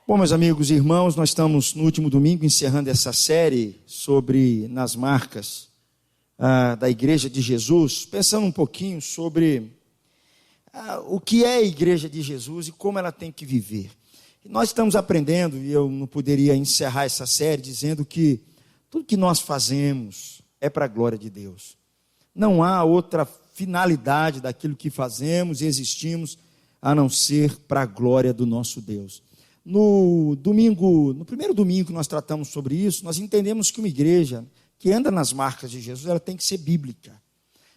Bom, meus amigos e irmãos, nós estamos no último domingo encerrando essa série sobre nas marcas da Igreja de Jesus, pensando um pouquinho sobre o que é a Igreja de Jesus e como ela tem que viver. E nós estamos aprendendo, e eu não poderia encerrar essa série dizendo que tudo que nós fazemos é para a glória de Deus. Não há outra finalidade daquilo que fazemos e existimos a não ser para a glória do nosso Deus. No primeiro domingo que nós tratamos sobre isso, nós entendemos que uma igreja que anda nas marcas de Jesus, ela tem que ser bíblica.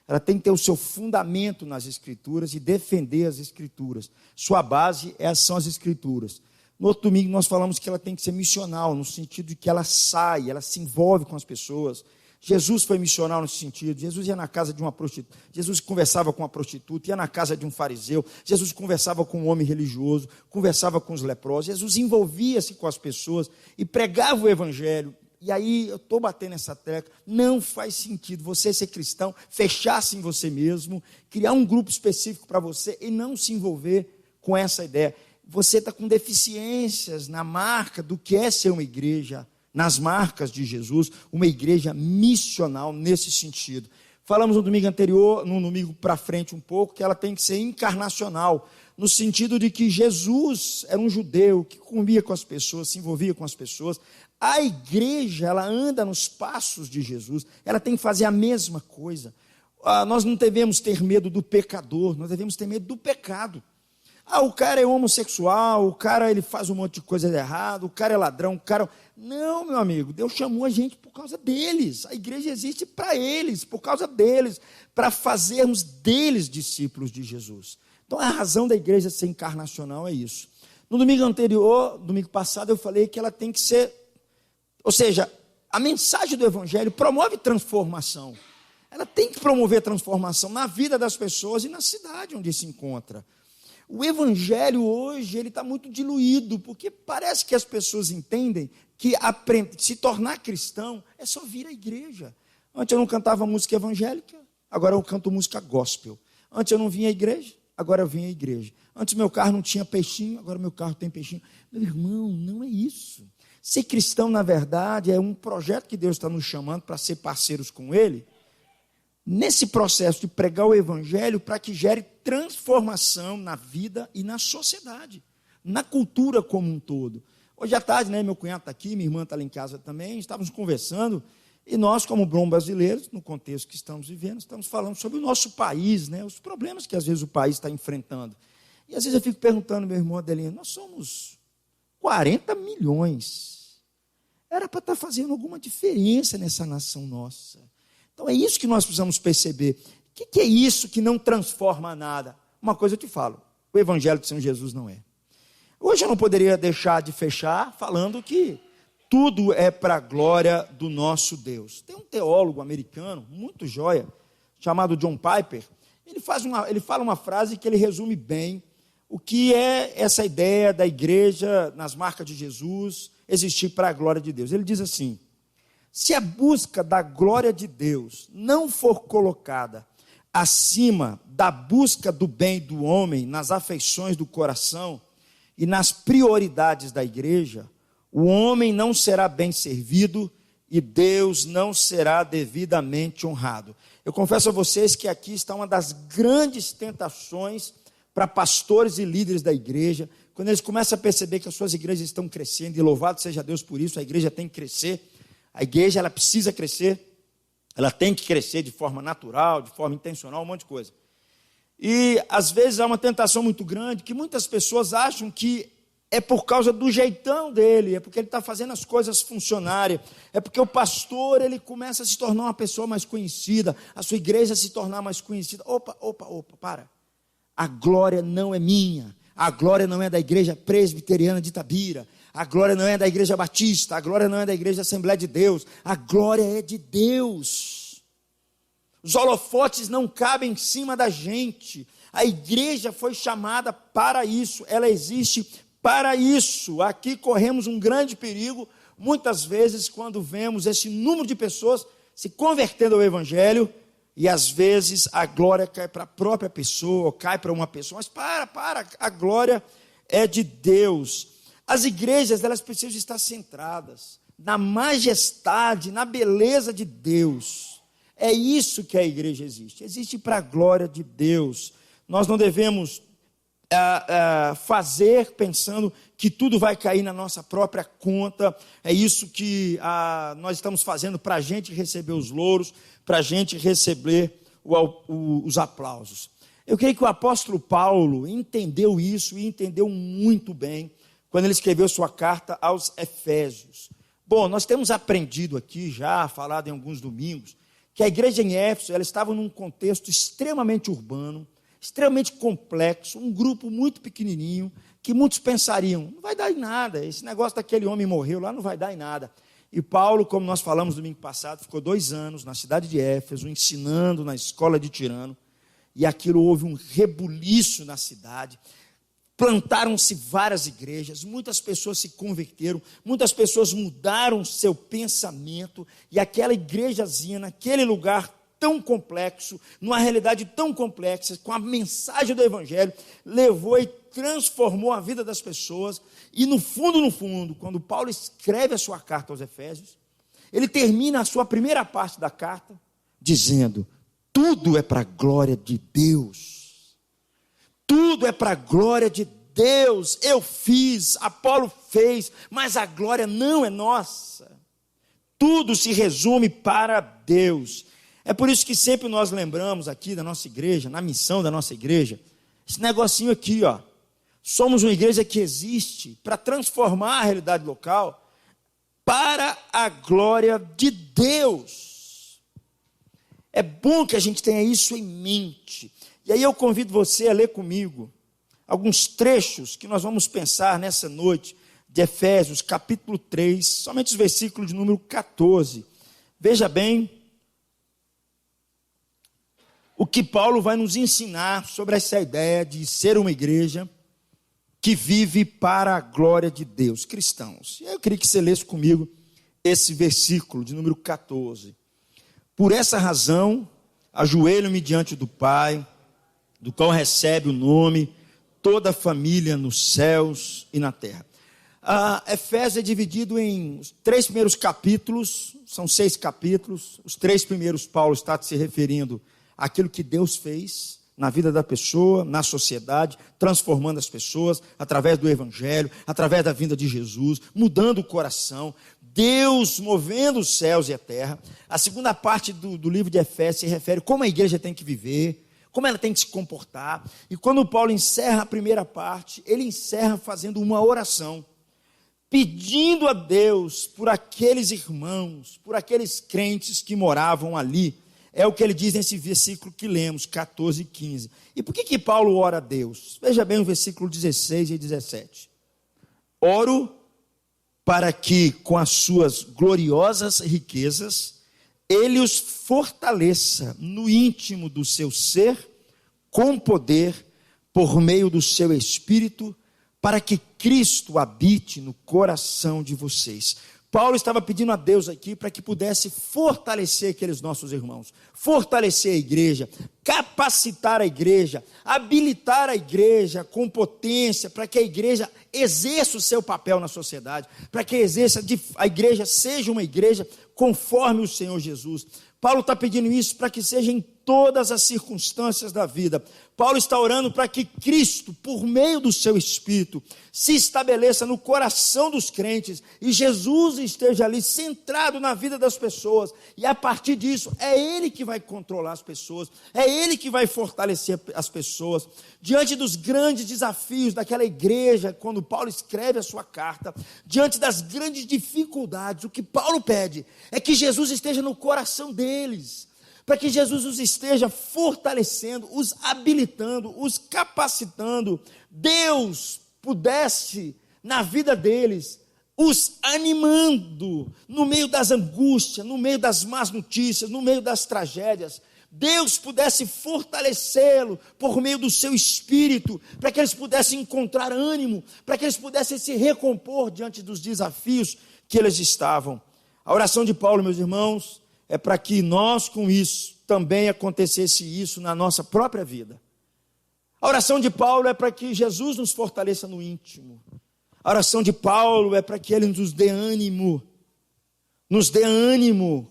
Ela tem que ter o seu fundamento nas Escrituras e defender as Escrituras. Sua base são as Escrituras. No outro domingo nós falamos que ela tem que ser missional, no sentido de que ela sai, ela se envolve com as pessoas. Jesus foi missional nesse sentido. Jesus ia na casa de uma prostituta, Jesus conversava com uma prostituta, ia na casa de um fariseu, Jesus conversava com um homem religioso, conversava com os leprosos, Jesus envolvia-se com as pessoas e pregava o evangelho. E aí eu estou batendo essa tecla, não faz sentido você ser cristão, fechar-se em você mesmo, criar um grupo específico para você e não se envolver com essa ideia. Você está com deficiências na marca do que é ser uma igreja, nas marcas de Jesus, uma igreja missional nesse sentido. Falamos no domingo anterior, no domingo para frente um pouco, que ela tem que ser encarnacional, no sentido de que Jesus era um judeu que comia com as pessoas, se envolvia com as pessoas. A igreja, ela anda nos passos de Jesus, ela tem que fazer a mesma coisa. Nós não devemos ter medo do pecador, nós devemos ter medo do pecado. O cara é homossexual, o cara ele faz um monte de coisa errada, o cara é ladrão, o cara... Não, meu amigo, Deus chamou a gente por causa deles. A igreja existe para eles, por causa deles, para fazermos deles discípulos de Jesus. Então, a razão da igreja ser encarnacional é isso. No domingo anterior, domingo passado, eu falei que ela tem que ser... Ou seja, a mensagem do evangelho promove transformação. Ela tem que promover transformação na vida das pessoas e na cidade onde se encontra. O evangelho hoje ele está muito diluído, porque parece que as pessoas entendem que se tornar cristão é só vir à igreja. Antes eu não cantava música evangélica, agora eu canto música gospel. Antes eu não vinha à igreja, agora eu vim à igreja. Antes meu carro não tinha peixinho, agora meu carro tem peixinho. Meu irmão, não é isso. Ser cristão, na verdade, é um projeto que Deus está nos chamando para ser parceiros com Ele, nesse processo de pregar o evangelho para que gere transformação na vida e na sociedade, na cultura como um todo. Hoje à tarde, meu cunhado está aqui, minha irmã está lá em casa também, estávamos conversando, e nós, como bons brasileiros, no contexto que estamos vivendo, estamos falando sobre o nosso país, os problemas que às vezes o país está enfrentando. E às vezes eu fico perguntando, meu irmão Adelino, nós somos 40 milhões, era para estar fazendo alguma diferença nessa nação nossa. Então é isso que nós precisamos perceber. O que é isso que não transforma nada? Uma coisa eu te falo, o evangelho de São Jesus não é. Hoje eu não poderia deixar de fechar falando que tudo é para a glória do nosso Deus. Tem um teólogo americano, muito joia, chamado John Piper, ele fala uma frase que ele resume bem o que é essa ideia da igreja nas marcas de Jesus existir para a glória de Deus. Ele diz assim: se a busca da glória de Deus não for colocada acima da busca do bem do homem, nas afeições do coração e nas prioridades da igreja, o homem não será bem servido e Deus não será devidamente honrado. Eu confesso a vocês que aqui está uma das grandes tentações para pastores e líderes da igreja, quando eles começam a perceber que as suas igrejas estão crescendo, e louvado seja Deus por isso, a igreja tem que crescer. A igreja, ela precisa crescer, ela tem que crescer de forma natural, de forma intencional, um monte de coisa. E, às vezes, há uma tentação muito grande, que muitas pessoas acham que é por causa do jeitão dele, é porque ele está fazendo as coisas funcionarem, é porque o pastor, ele começa a se tornar uma pessoa mais conhecida, a sua igreja se tornar mais conhecida. Opa, para. A glória não é minha, a glória não é da igreja presbiteriana de Itabira, a glória não é da igreja batista, a glória não é da igreja Assembleia de Deus, a glória é de Deus. Os holofotes não cabem em cima da gente, a igreja foi chamada para isso, ela existe para isso. Aqui corremos um grande perigo, muitas vezes, quando vemos esse número de pessoas se convertendo ao evangelho, e às vezes a glória cai para a própria pessoa, ou cai para uma pessoa, mas para, a glória é de Deus. As igrejas, elas precisam estar centradas na majestade, na beleza de Deus. É isso que a igreja existe. Existe para a glória de Deus. Nós não devemos fazer pensando que tudo vai cair na nossa própria conta. É isso que nós estamos fazendo para a gente receber os louros, para a gente receber os aplausos. Eu creio que o apóstolo Paulo entendeu isso e entendeu muito bem quando ele escreveu sua carta aos Efésios. Bom, nós temos aprendido aqui já, falado em alguns domingos, que a igreja em Éfeso, ela estava num contexto extremamente urbano, extremamente complexo, um grupo muito pequenininho, que muitos pensariam, não vai dar em nada, esse negócio daquele homem morreu lá não vai dar em nada. E Paulo, como nós falamos domingo passado, ficou 2 anos na cidade de Éfeso, ensinando na escola de Tirano, e aquilo houve um rebuliço na cidade. Plantaram-se várias igrejas, muitas pessoas se converteram, muitas pessoas mudaram seu pensamento, e aquela igrejazinha, naquele lugar tão complexo, numa realidade tão complexa, com a mensagem do Evangelho, levou e transformou a vida das pessoas. E no fundo, quando Paulo escreve a sua carta aos Efésios, ele termina a sua primeira parte da carta, dizendo, tudo é para a glória de Deus. Tudo é para a glória de Deus. Eu fiz, Apolo fez, mas a glória não é nossa. Tudo se resume para Deus. É por isso que sempre nós lembramos aqui da nossa igreja, na missão da nossa igreja, esse negocinho aqui, ó. Somos uma igreja que existe para transformar a realidade local para a glória de Deus. É bom que a gente tenha isso em mente. E aí eu convido você a ler comigo alguns trechos que nós vamos pensar nessa noite de Efésios, capítulo 3, somente os versículos de número 14. Veja bem o que Paulo vai nos ensinar sobre essa ideia de ser uma igreja que vive para a glória de Deus, cristãos. E eu queria que você lesse comigo esse versículo de número 14. Por essa razão, ajoelho-me diante do Pai, do qual recebe o nome toda a família nos céus e na terra. Efésios é dividido em os 3 primeiros capítulos, são 6 capítulos. Os 3 primeiros, Paulo está se referindo àquilo que Deus fez na vida da pessoa, na sociedade, transformando as pessoas através do Evangelho, através da vinda de Jesus, mudando o coração, Deus movendo os céus e a terra. A segunda parte do livro de Efésios se refere a como a igreja tem que viver, como ela tem que se comportar. E quando Paulo encerra a primeira parte, ele encerra fazendo uma oração, pedindo a Deus por aqueles irmãos, por aqueles crentes que moravam ali. É o que ele diz nesse versículo que lemos, 14 e 15. E por que Paulo ora a Deus? Veja bem o versículo 16 e 17. Oro para que, com as suas gloriosas riquezas, ele os fortaleça no íntimo do seu ser, com poder, por meio do seu Espírito, para que Cristo habite no coração de vocês. Paulo estava pedindo a Deus aqui para que pudesse fortalecer aqueles nossos irmãos, fortalecer a igreja, capacitar a igreja, habilitar a igreja com potência, para que a igreja exerça o seu papel na sociedade, para que a igreja seja uma igreja conforme o Senhor Jesus. Paulo está pedindo isso para que seja em todas as circunstâncias da vida. Paulo está orando para que Cristo, por meio do seu Espírito, se estabeleça no coração dos crentes e Jesus esteja ali centrado na vida das pessoas. E a partir disso, é Ele que vai controlar as pessoas, é Ele que vai fortalecer as pessoas. Diante dos grandes desafios daquela igreja, quando Paulo escreve a sua carta, diante das grandes dificuldades, o que Paulo pede é que Jesus esteja no coração deles, para que Jesus os esteja fortalecendo, os habilitando, os capacitando. Deus pudesse, na vida deles, os animando, no meio das angústias, no meio das más notícias, no meio das tragédias. Deus pudesse fortalecê-lo por meio do seu Espírito, para que eles pudessem encontrar ânimo, para que eles pudessem se recompor diante dos desafios que eles estavam. A oração de Paulo, meus irmãos, é para que nós com isso, também acontecesse isso na nossa própria vida. A oração de Paulo é para que Jesus nos fortaleça no íntimo. A A oração de Paulo é para que ele nos dê ânimo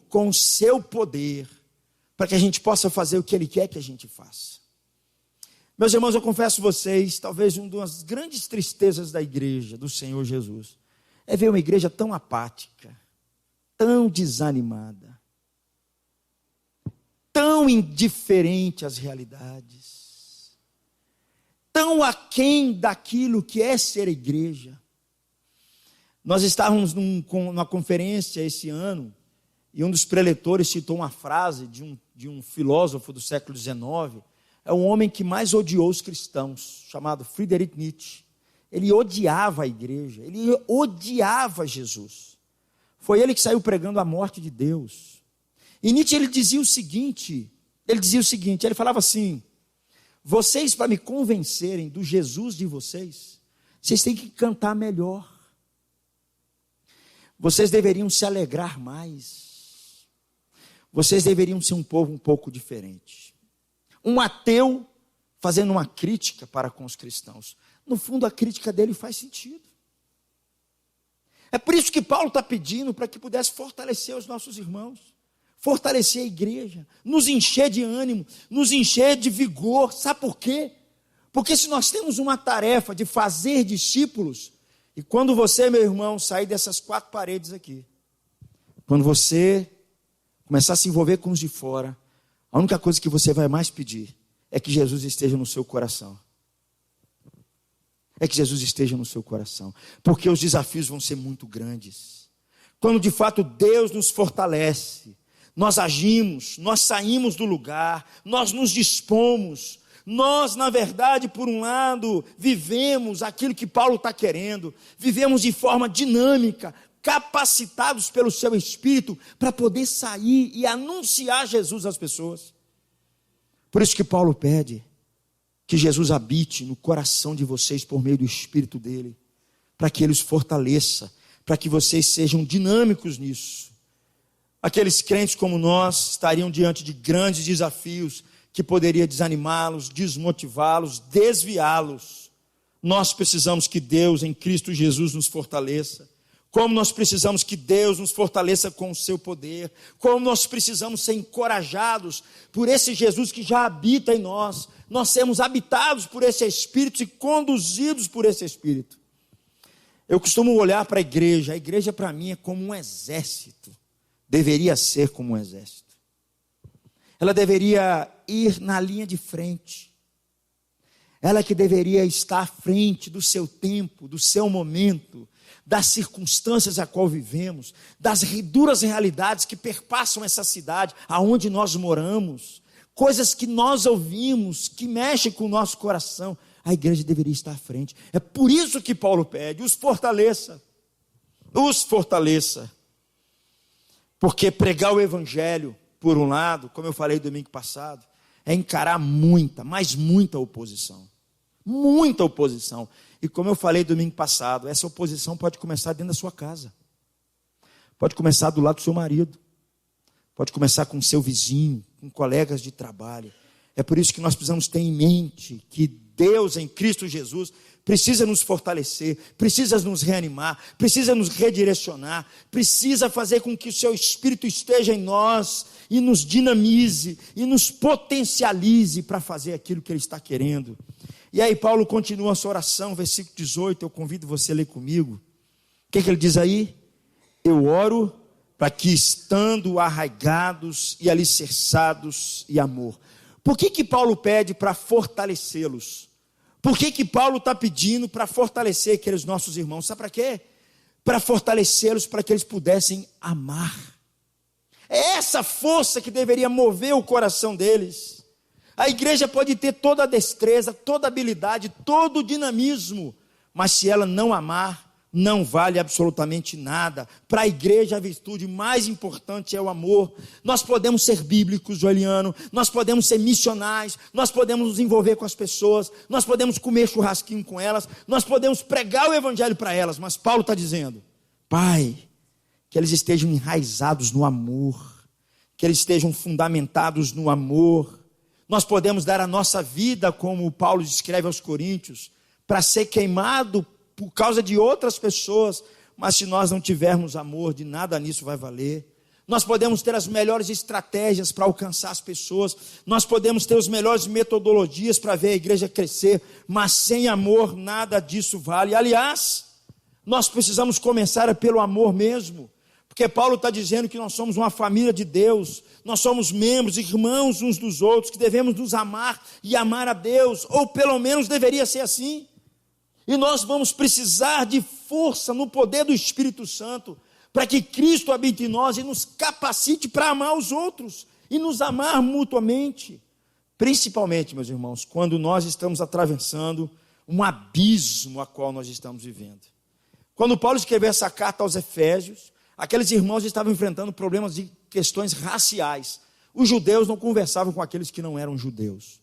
com o seu poder, para que a gente possa fazer o que ele quer que a gente faça. Meus irmãos, eu confesso a vocês, talvez uma das grandes tristezas da igreja do Senhor Jesus é ver uma igreja tão apática, tão desanimada, tão indiferente às realidades, tão aquém daquilo que é ser igreja. Nós estávamos numa conferência esse ano, e um dos preletores citou uma frase de um filósofo do século XIX, é o homem que mais odiou os cristãos, chamado Friedrich Nietzsche. Ele odiava a igreja, ele odiava Jesus. Foi ele que saiu pregando a morte de Deus. E Nietzsche ele dizia o seguinte, ele falava assim: vocês, para me convencerem do Jesus de vocês têm que cantar melhor. Vocês deveriam se alegrar mais. Vocês deveriam ser um povo um pouco diferente. Um ateu fazendo uma crítica para com os cristãos. No fundo, a crítica dele faz sentido. É por isso que Paulo está pedindo para que pudesse fortalecer os nossos irmãos, fortalecer a igreja, nos encher de ânimo, nos encher de vigor. Sabe por quê? Porque se nós temos uma tarefa de fazer discípulos, e quando você, meu irmão, sair dessas 4 paredes aqui, quando você começar a se envolver com os de fora, a única coisa que você vai mais pedir é que Jesus esteja no seu coração. É que Jesus esteja no seu coração. Porque os desafios vão ser muito grandes. Quando de fato Deus nos fortalece, nós agimos, nós saímos do lugar, nós nos dispomos. Nós, na verdade, por um lado, vivemos aquilo que Paulo está querendo. Vivemos de forma dinâmica, capacitados pelo seu Espírito para poder sair e anunciar Jesus às pessoas. Por isso que Paulo pede que Jesus habite no coração de vocês por meio do Espírito dele, para que ele os fortaleça, para que vocês sejam dinâmicos nisso. Aqueles crentes como nós estariam diante de grandes desafios que poderia desanimá-los, desmotivá-los, desviá-los. Nós precisamos que Deus em Cristo Jesus nos fortaleça. Como nós precisamos que Deus nos fortaleça com o seu poder. Como nós precisamos ser encorajados por esse Jesus que já habita em nós. Nós sermos habitados por esse Espírito e conduzidos por esse Espírito. Eu costumo olhar para a igreja para mim é como um exército. Deveria ser como um exército. Ela deveria ir na linha de frente. Ela que deveria estar à frente do seu tempo, do seu momento, das circunstâncias a qual vivemos, das duras realidades que perpassam essa cidade, aonde nós moramos, coisas que nós ouvimos, que mexem com o nosso coração. A igreja deveria estar à frente. É por isso que Paulo pede, os fortaleça. Porque pregar o evangelho, por um lado, como eu falei domingo passado, é encarar muita oposição. Muita oposição. E como eu falei domingo passado, essa oposição pode começar dentro da sua casa. Pode começar do lado do seu marido. Pode começar com o seu vizinho, com colegas de trabalho. É por isso que nós precisamos ter em mente que Deus em Cristo Jesus precisa nos fortalecer, precisa nos reanimar, precisa nos redirecionar, precisa fazer com que o seu Espírito esteja em nós e nos dinamize e nos potencialize para fazer aquilo que Ele está querendo. E aí Paulo continua a sua oração, versículo 18, eu convido você a ler comigo. O que ele diz aí? Eu oro para que estando arraigados e alicerçados em amor. Por que Paulo pede para fortalecê-los? Por que Paulo está pedindo para fortalecer aqueles nossos irmãos? Sabe para quê? Para fortalecê-los, para que eles pudessem amar. É essa força que deveria mover o coração deles. A igreja pode ter toda a destreza, toda a habilidade, todo o dinamismo, mas se ela não amar, não vale absolutamente nada. Para a igreja, a virtude mais importante é o amor. Nós podemos ser bíblicos, Joeliano, nós podemos ser missionais, nós podemos nos envolver com as pessoas, nós podemos comer churrasquinho com elas, nós podemos pregar o evangelho para elas, mas Paulo está dizendo, Pai, que eles estejam enraizados no amor, que eles estejam fundamentados no amor. Nós podemos dar a nossa vida, como Paulo escreve aos Coríntios, para ser queimado por causa de outras pessoas, mas se nós não tivermos amor, de nada nisso vai valer. Nós podemos ter as melhores estratégias para alcançar as pessoas, nós podemos ter as melhores metodologias para ver a igreja crescer, mas sem amor nada disso vale. Aliás, nós precisamos começar pelo amor mesmo, porque Paulo está dizendo que nós somos uma família de Deus, nós somos membros, irmãos uns dos outros, que devemos nos amar e amar a Deus, ou pelo menos deveria ser assim. E nós vamos precisar de força no poder do Espírito Santo, para que Cristo habite em nós e nos capacite para amar os outros e nos amar mutuamente. Principalmente, meus irmãos, quando nós estamos atravessando um abismo a qual nós estamos vivendo. Quando Paulo escreveu essa carta aos Efésios, aqueles irmãos estavam enfrentando problemas de questões raciais. Os judeus não conversavam com aqueles que não eram judeus.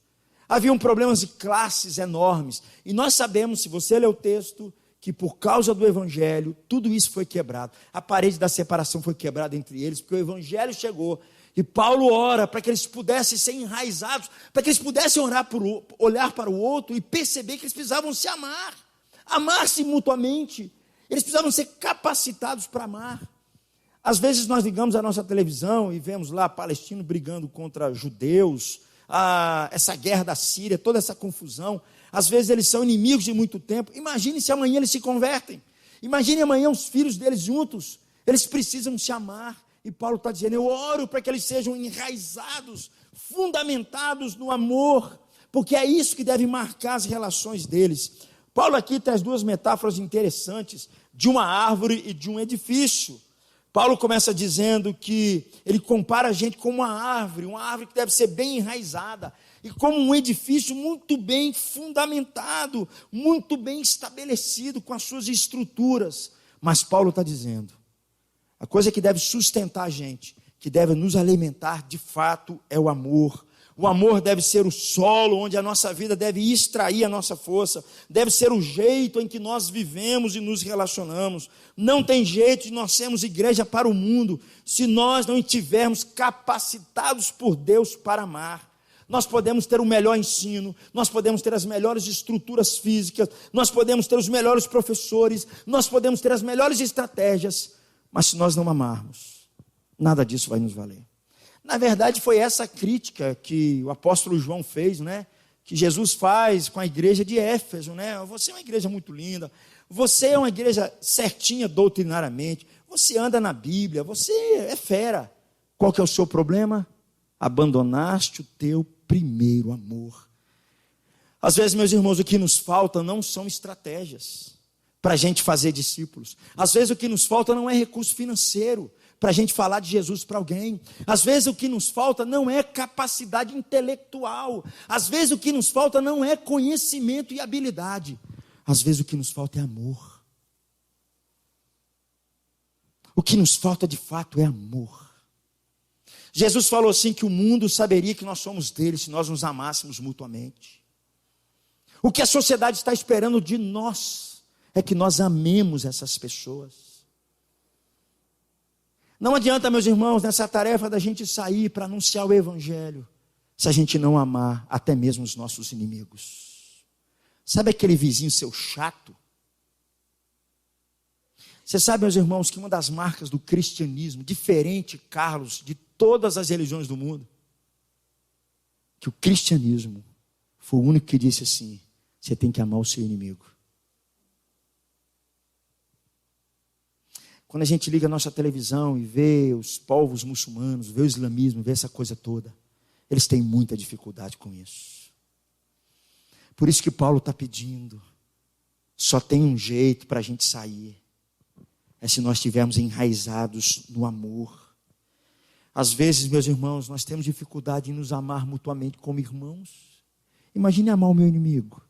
Haviam problemas de classes enormes. E nós sabemos, se você ler o texto, que por causa do Evangelho, tudo isso foi quebrado. A parede da separação foi quebrada entre eles, porque o Evangelho chegou. E Paulo ora para que eles pudessem ser enraizados, para que eles pudessem olhar para o outro e perceber que eles precisavam se amar. Amar-se mutuamente. Eles precisavam ser capacitados para amar. Às vezes nós ligamos a nossa televisão e vemos lá palestinos brigando contra judeus, essa guerra da Síria, toda essa confusão. Às vezes eles são inimigos de muito tempo. Imagine se amanhã eles se convertem. Imagine amanhã os filhos deles juntos. Eles precisam se amar. E Paulo está dizendo, eu oro para que eles sejam enraizados, fundamentados no amor, porque é isso que deve marcar as relações deles. Paulo aqui traz duas metáforas interessantes, de uma árvore e de um edifício. Paulo começa dizendo que ele compara a gente com uma árvore que deve ser bem enraizada, e como um edifício muito bem fundamentado, muito bem estabelecido com as suas estruturas. Mas Paulo está dizendo, a coisa que deve sustentar a gente, que deve nos alimentar de fato é o amor. O amor deve ser o solo onde a nossa vida deve extrair a nossa força, deve ser o jeito em que nós vivemos e nos relacionamos. Não tem jeito de nós sermos igreja para o mundo se nós não estivermos capacitados por Deus para amar. Nós podemos ter o melhor ensino, nós podemos ter as melhores estruturas físicas, nós podemos ter os melhores professores, nós podemos ter as melhores estratégias, mas se nós não amarmos, nada disso vai nos valer. Na verdade, foi essa crítica que o apóstolo João fez, né? Que Jesus faz com a igreja de Éfeso, né? Você é uma igreja muito linda, você é uma igreja certinha doutrinariamente, você anda na Bíblia, você é fera. Qual que é o seu problema? Abandonaste o teu primeiro amor. Às vezes, meus irmãos, o que nos falta não são estratégias para a gente fazer discípulos. Às vezes o que nos falta não é recurso financeiro para a gente falar de Jesus para alguém. Às vezes o que nos falta não é capacidade intelectual. Às vezes o que nos falta não é conhecimento e habilidade. Às vezes o que nos falta é amor. O que nos falta de fato é amor. Jesus falou assim que o mundo saberia que nós somos dele se nós nos amássemos mutuamente. O que a sociedade está esperando de nós é que nós amemos essas pessoas. Não adianta, meus irmãos, nessa tarefa da gente sair para anunciar o Evangelho, se a gente não amar até mesmo os nossos inimigos. Sabe aquele vizinho seu chato? Você sabe, meus irmãos, que uma das marcas do cristianismo, diferente, Carlos, de todas as religiões do mundo, que o cristianismo foi o único que disse assim, você tem que amar o seu inimigo. Quando a gente liga a nossa televisão e vê os povos muçulmanos, vê o islamismo, vê essa coisa toda, eles têm muita dificuldade com isso. Por isso que Paulo está pedindo, só tem um jeito para a gente sair, é se nós estivermos enraizados no amor. Às vezes, meus irmãos, nós temos dificuldade em nos amar mutuamente como irmãos. Imagine amar o meu inimigo.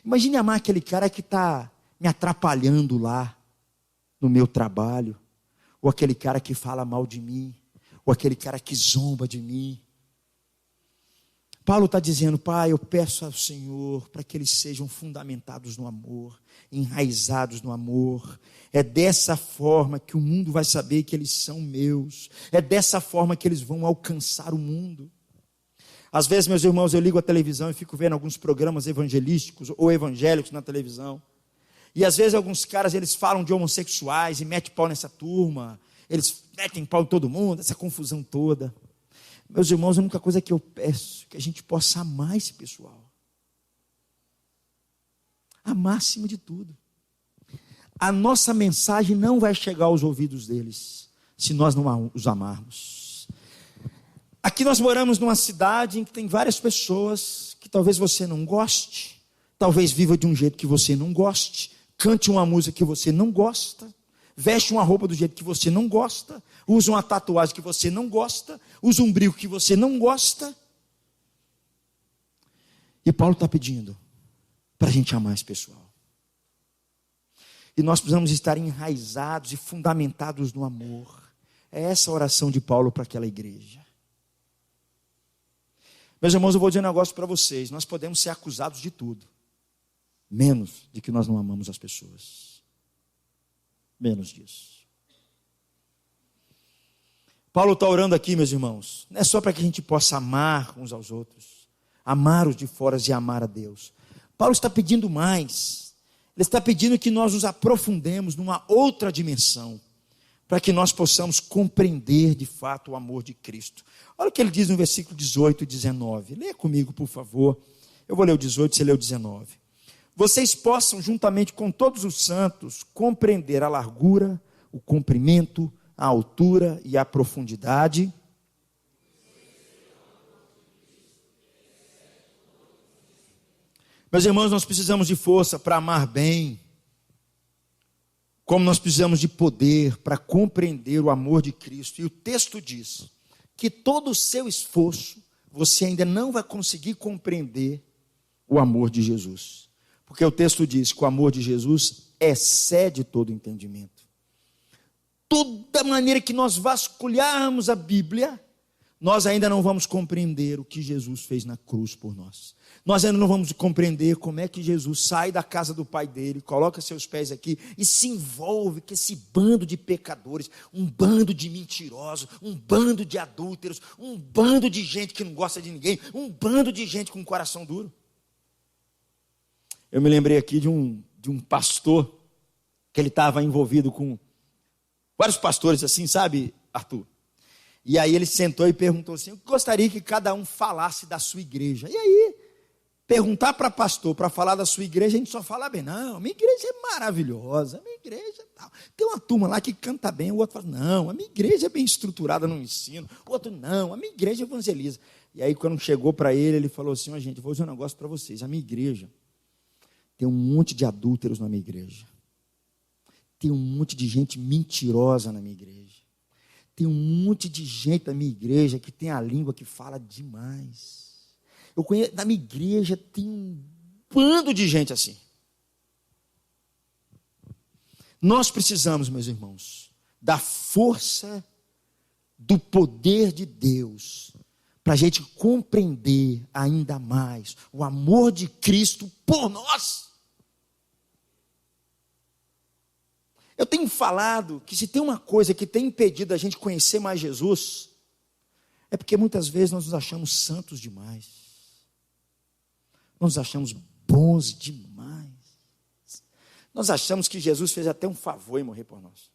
Imagine amar aquele cara que está me atrapalhando lá no meu trabalho, ou aquele cara que fala mal de mim, ou aquele cara que zomba de mim. Paulo está dizendo, Pai, eu peço ao Senhor para que eles sejam fundamentados no amor, enraizados no amor. É dessa forma que o mundo vai saber que eles são meus. É dessa forma que eles vão alcançar o mundo. Às vezes, meus irmãos, eu ligo a televisão e fico vendo alguns programas evangelísticos ou evangélicos na televisão. E às vezes alguns caras, eles falam de homossexuais e metem pau nessa turma, eles metem pau em todo mundo, essa confusão toda. Meus irmãos, a única coisa que eu peço é que a gente possa amar esse pessoal. Amar acima de tudo. A nossa mensagem não vai chegar aos ouvidos deles se nós não os amarmos. Aqui nós moramos numa cidade em que tem várias pessoas que talvez você não goste, talvez viva de um jeito que você não goste, cante uma música que você não gosta, veste uma roupa do jeito que você não gosta, usa uma tatuagem que você não gosta, usa um brinco que você não gosta. E Paulo está pedindo para a gente amar esse pessoal. E nós precisamos estar enraizados e fundamentados no amor. É essa a oração de Paulo para aquela igreja. Meus irmãos, eu vou dizer um negócio para vocês. Nós podemos ser acusados de tudo, menos de que nós não amamos as pessoas. Menos disso. Paulo está orando aqui, meus irmãos, não é só para que a gente possa amar uns aos outros, amar os de fora e amar a Deus. Paulo está pedindo mais. Ele está pedindo que nós nos aprofundemos numa outra dimensão, para que nós possamos compreender de fato o amor de Cristo. Olha o que ele diz no versículo 18 e 19. Leia comigo, por favor. Eu vou ler o 18, você lê o 19. Vocês possam, juntamente com todos os santos, compreender a largura, o comprimento, a altura e a profundidade. Meus irmãos, nós precisamos de força para amar bem, como nós precisamos de poder para compreender o amor de Cristo. E o texto diz que todo o seu esforço, você ainda não vai conseguir compreender o amor de Jesus. Porque o texto diz que o amor de Jesus excede todo entendimento. Toda maneira que nós vasculharmos a Bíblia, nós ainda não vamos compreender o que Jesus fez na cruz por nós. Nós ainda não vamos compreender como é que Jesus sai da casa do pai dele, coloca seus pés aqui e se envolve com esse bando de pecadores, um bando de mentirosos, um bando de adúlteros, um bando de gente que não gosta de ninguém, um bando de gente com coração duro. Eu me lembrei aqui de um pastor, que ele estava envolvido com vários pastores assim, sabe, Arthur? E aí ele sentou e perguntou assim: eu gostaria que cada um falasse da sua igreja. E aí, perguntar para pastor, para falar da sua igreja, a gente só fala bem. Não, a minha igreja é maravilhosa, a minha igreja é tal. Tem uma turma lá que canta bem, o outro fala, não, a minha igreja é bem estruturada no ensino. O outro, não, a minha igreja evangeliza. E aí, quando chegou para ele, ele falou assim: gente, vou dizer um negócio para vocês. A minha igreja tem um monte de adúlteros na minha igreja. Tem um monte de gente mentirosa na minha igreja. Tem um monte de gente na minha igreja que tem a língua que fala demais. Eu conheço, na minha igreja tem um bando de gente assim. Nós precisamos, meus irmãos, da força do poder de Deus, para a gente compreender ainda mais o amor de Cristo por nós. Eu tenho falado que se tem uma coisa que tem impedido a gente conhecer mais Jesus, é porque muitas vezes nós nos achamos santos demais. Nós nos achamos bons demais. Nós achamos que Jesus fez até um favor em morrer por nós.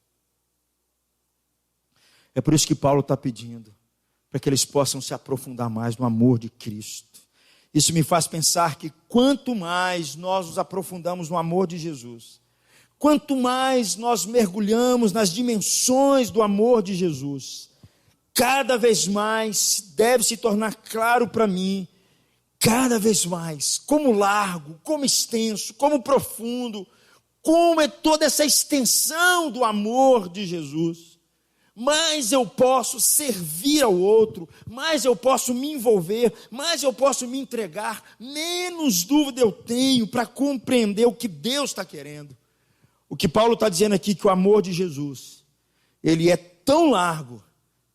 É por isso que Paulo está pedindo, para que eles possam se aprofundar mais no amor de Cristo. Isso me faz pensar que quanto mais nós nos aprofundamos no amor de Jesus, quanto mais nós mergulhamos nas dimensões do amor de Jesus, cada vez mais deve se tornar claro para mim, cada vez mais, como largo, como extenso, como profundo, como é toda essa extensão do amor de Jesus. Mais eu posso servir ao outro, mais eu posso me envolver, mais eu posso me entregar, menos dúvida eu tenho para compreender o que Deus está querendo. O que Paulo está dizendo aqui, que o amor de Jesus, ele é tão largo,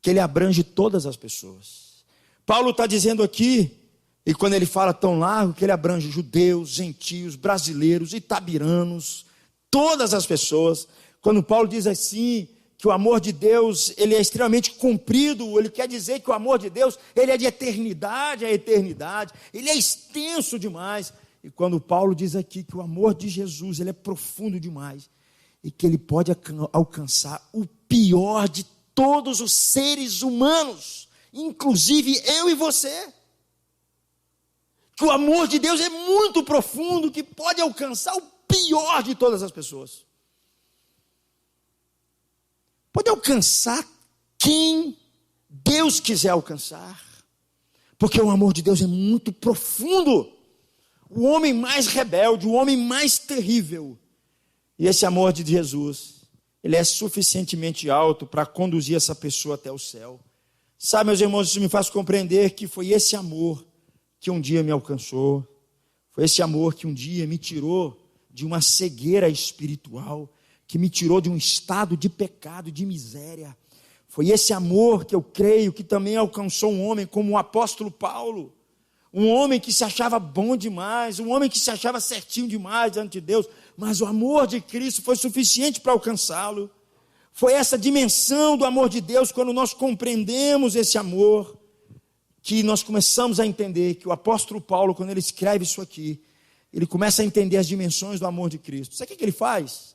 que ele abrange todas as pessoas. Paulo está dizendo aqui, e quando ele fala tão largo, que ele abrange judeus, gentios, brasileiros, itabiranos, todas as pessoas. Quando Paulo diz assim, que o amor de Deus, ele é extremamente comprido, ele quer dizer que o amor de Deus, ele é de eternidade a eternidade, ele é extenso demais. E quando Paulo diz aqui que o amor de Jesus, ele é profundo demais, e que ele pode alcançar o pior de todos os seres humanos, inclusive eu e você. Que o amor de Deus é muito profundo, que pode alcançar o pior de todas as pessoas. Pode alcançar quem Deus quiser alcançar, porque o amor de Deus é muito profundo. O homem mais rebelde, o homem mais terrível, e esse amor de Jesus, ele é suficientemente alto para conduzir essa pessoa até o céu. Sabe, meus irmãos, isso me faz compreender que foi esse amor que um dia me alcançou, foi esse amor que um dia me tirou de uma cegueira espiritual, que me tirou de um estado de pecado, de miséria. Foi esse amor que eu creio que também alcançou um homem como o apóstolo Paulo, um homem que se achava bom demais, um homem que se achava certinho demais diante de Deus, mas o amor de Cristo foi suficiente para alcançá-lo. Foi essa dimensão do amor de Deus, quando nós compreendemos esse amor, que nós começamos a entender que o apóstolo Paulo, quando ele escreve isso aqui, ele começa a entender as dimensões do amor de Cristo. Sabe o que ele faz?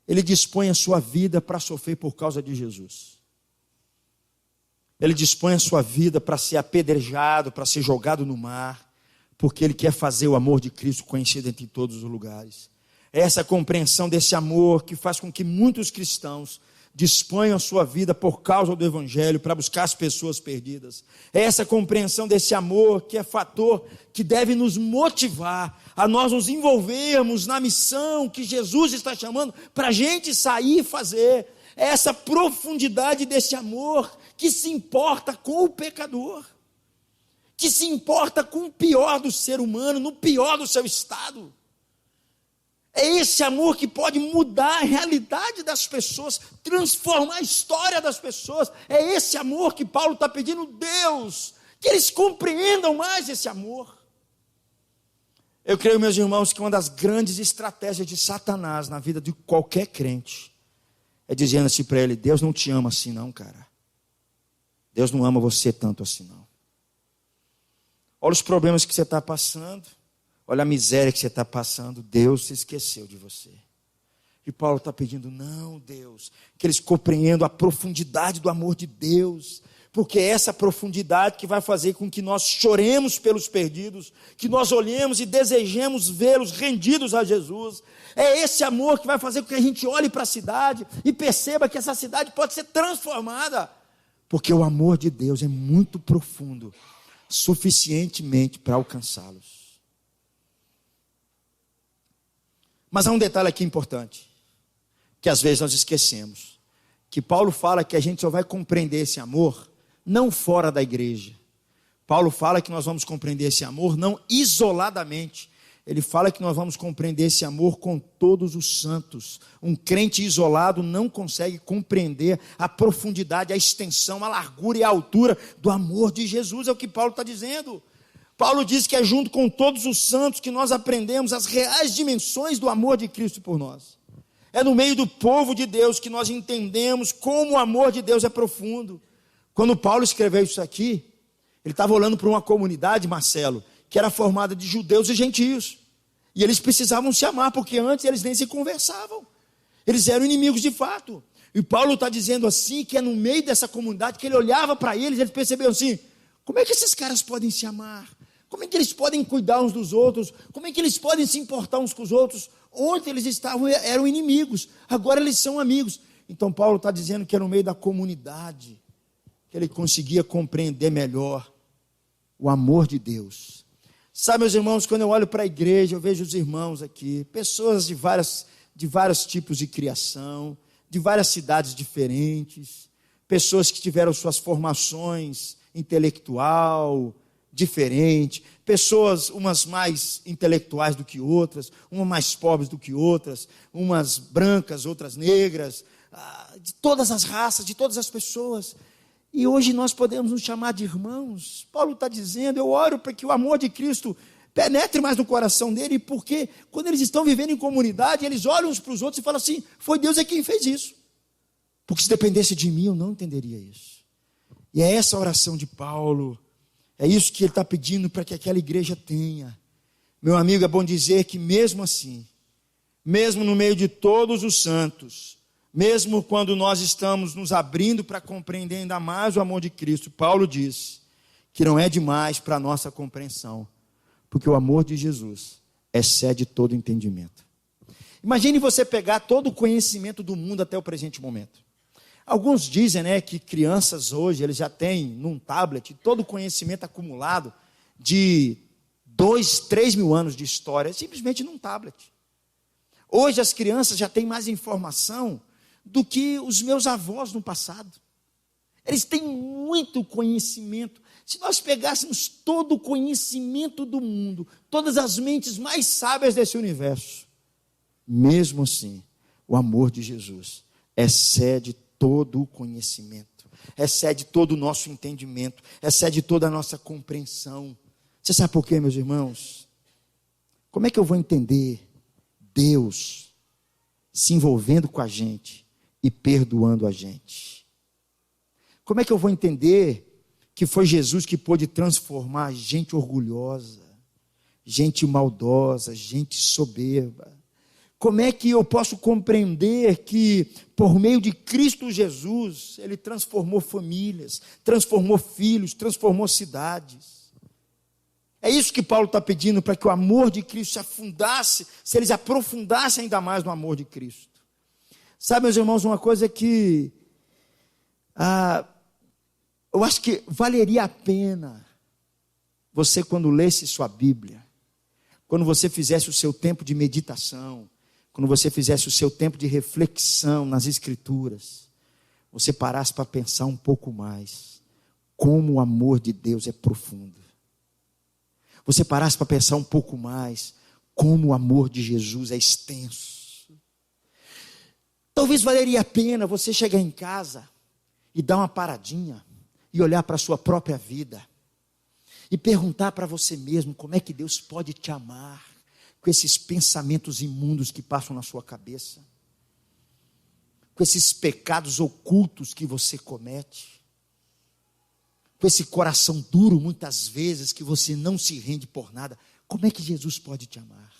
Ele dispõe a sua vida para sofrer por causa de Jesus. Ele dispõe a sua vida para ser apedrejado, para ser jogado no mar, porque ele quer fazer o amor de Cristo conhecido entre todos os lugares. É essa compreensão desse amor que faz com que muitos cristãos disponham a sua vida por causa do Evangelho, para buscar as pessoas perdidas. É essa compreensão desse amor que é fator que deve nos motivar a nós nos envolvermos na missão que Jesus está chamando para a gente sair e fazer. É essa profundidade desse amor que se importa com o pecador, que se importa com o pior do ser humano, no pior do seu estado. É esse amor que pode mudar a realidade das pessoas, transformar a história das pessoas. É esse amor que Paulo está pedindo, Deus, que eles compreendam mais esse amor. Eu creio, meus irmãos, que uma das grandes estratégias de Satanás na vida de qualquer crente é dizendo assim para ele: Deus não te ama assim não, cara. Deus não ama você tanto assim não. Olha os problemas que você está passando. Olha a miséria que você está passando. Deus se esqueceu de você. E Paulo está pedindo: não, Deus, que eles compreendam a profundidade do amor de Deus, porque é essa profundidade que vai fazer com que nós choremos pelos perdidos, que nós olhemos e desejemos vê-los rendidos a Jesus. É esse amor que vai fazer com que a gente olhe para a cidade e perceba que essa cidade pode ser transformada, porque o amor de Deus é muito profundo, suficientemente para alcançá-los. Mas há um detalhe aqui importante, que às vezes nós esquecemos, que Paulo fala que a gente só vai compreender esse amor não fora da igreja. Paulo fala que nós vamos compreender esse amor não isoladamente. Ele fala que nós vamos compreender esse amor com todos os santos. Um crente isolado não consegue compreender a profundidade, a extensão, a largura e a altura do amor de Jesus. É o que Paulo está dizendo. Paulo diz que é junto com todos os santos que nós aprendemos as reais dimensões do amor de Cristo por nós. É no meio do povo de Deus que nós entendemos como o amor de Deus é profundo. Quando Paulo escreveu isso aqui, ele estava olhando para uma comunidade, Marcelo, que era formada de judeus e gentios. E eles precisavam se amar, porque antes eles nem se conversavam. Eles eram inimigos de fato. E Paulo está dizendo assim, que é no meio dessa comunidade, que ele olhava para eles, eles perceberam assim: como é que esses caras podem se amar? Como é que eles podem cuidar uns dos outros? Como é que eles podem se importar uns com os outros? Ontem eles estavam, eram inimigos, agora eles são amigos. Então Paulo está dizendo que é no meio da comunidade que ele conseguia compreender melhor o amor de Deus. Sabe, meus irmãos, quando eu olho para a igreja, eu vejo os irmãos aqui, pessoas de vários tipos de criação, de várias cidades diferentes, pessoas que tiveram suas formações intelectual diferente, pessoas umas mais intelectuais do que outras, umas mais pobres do que outras, umas brancas, outras negras, de todas as raças, de todas as pessoas. E hoje nós podemos nos chamar de irmãos. Paulo está dizendo: eu oro para que o amor de Cristo penetre mais no coração dele, porque quando eles estão vivendo em comunidade, eles olham uns para os outros e falam assim: foi Deus é quem fez isso, porque se dependesse de mim eu não entenderia isso. E é essa a oração de Paulo, é isso que ele está pedindo para que aquela igreja tenha, Meu amigo, é bom dizer que mesmo assim, mesmo no meio de todos os santos, mesmo quando nós estamos nos abrindo para compreender ainda mais o amor de Cristo, Paulo diz que não é demais para a nossa compreensão, porque o amor de Jesus excede todo entendimento. Imagine você pegar todo o conhecimento do mundo até o presente momento. Alguns dizem, que crianças hoje, eles já têm num tablet todo o conhecimento acumulado de 2, 3 mil anos de história, simplesmente num tablet. Hoje as crianças já têm mais informação do que os meus avós no passado. Eles têm muito conhecimento. Se nós pegássemos todo o conhecimento do mundo, todas as mentes mais sábias desse universo, mesmo assim, o amor de Jesus excede todo o conhecimento, excede todo o nosso entendimento, excede toda a nossa compreensão. Você sabe por quê, meus irmãos? Como é que eu vou entender Deus se envolvendo com a gente e perdoando a gente? Como é que eu vou entender que foi Jesus que pôde transformar gente orgulhosa, gente maldosa, gente soberba? Como é que eu posso compreender que, por meio de Cristo Jesus, Ele transformou famílias, transformou filhos, transformou cidades? É isso que Paulo está pedindo, para que o amor de Cristo se afundasse, se eles aprofundassem ainda mais no amor de Cristo. Sabe, meus irmãos, uma coisa que eu acho que valeria a pena você, quando lesse sua Bíblia, quando você fizesse o seu tempo de meditação, quando você fizesse o seu tempo de reflexão nas Escrituras, você parasse para pensar um pouco mais como o amor de Deus é profundo. Você parasse para pensar um pouco mais como o amor de Jesus é extenso. Talvez valeria a pena você chegar em casa e dar uma paradinha e olhar para a sua própria vida e perguntar para você mesmo como é que Deus pode te amar com esses pensamentos imundos que passam na sua cabeça, com esses pecados ocultos que você comete, com esse coração duro muitas vezes que você não se rende por nada. Como é que Jesus pode te amar?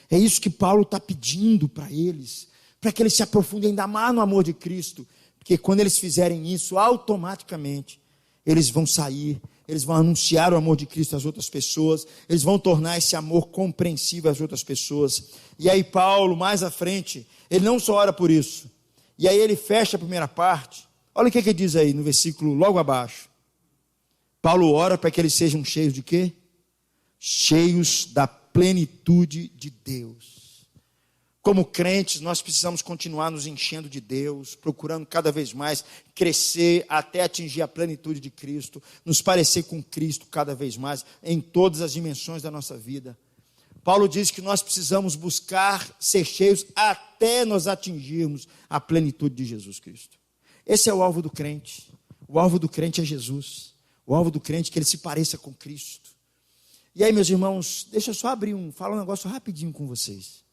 É isso que Paulo está pedindo para eles, para que eles se aprofundem ainda mais no amor de Cristo, porque quando eles fizerem isso, automaticamente eles vão sair, eles vão anunciar o amor de Cristo às outras pessoas, eles vão tornar esse amor compreensível às outras pessoas. E aí Paulo, mais à frente, ele não só ora por isso, e aí ele fecha a primeira parte. Olha o que ele diz aí no versículo logo abaixo. Paulo ora para que eles sejam cheios de quê? Cheios da plenitude de Deus. Como crentes, nós precisamos continuar nos enchendo de Deus, procurando cada vez mais crescer até atingir a plenitude de Cristo, nos parecer com Cristo cada vez mais, em todas as dimensões da nossa vida. Paulo diz que nós precisamos buscar ser cheios até nós atingirmos a plenitude de Jesus Cristo. Esse é o alvo do crente. O alvo do crente é Jesus. O alvo do crente é que ele se pareça com Cristo. E aí, meus irmãos, deixa eu só falar um negócio rapidinho com vocês.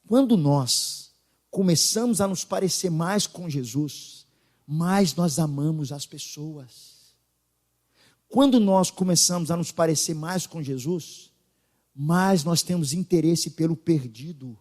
Quando nós começamos a nos parecer mais com Jesus, mais nós amamos as pessoas. Quando nós começamos a nos parecer mais com Jesus, mais nós temos interesse pelo perdido.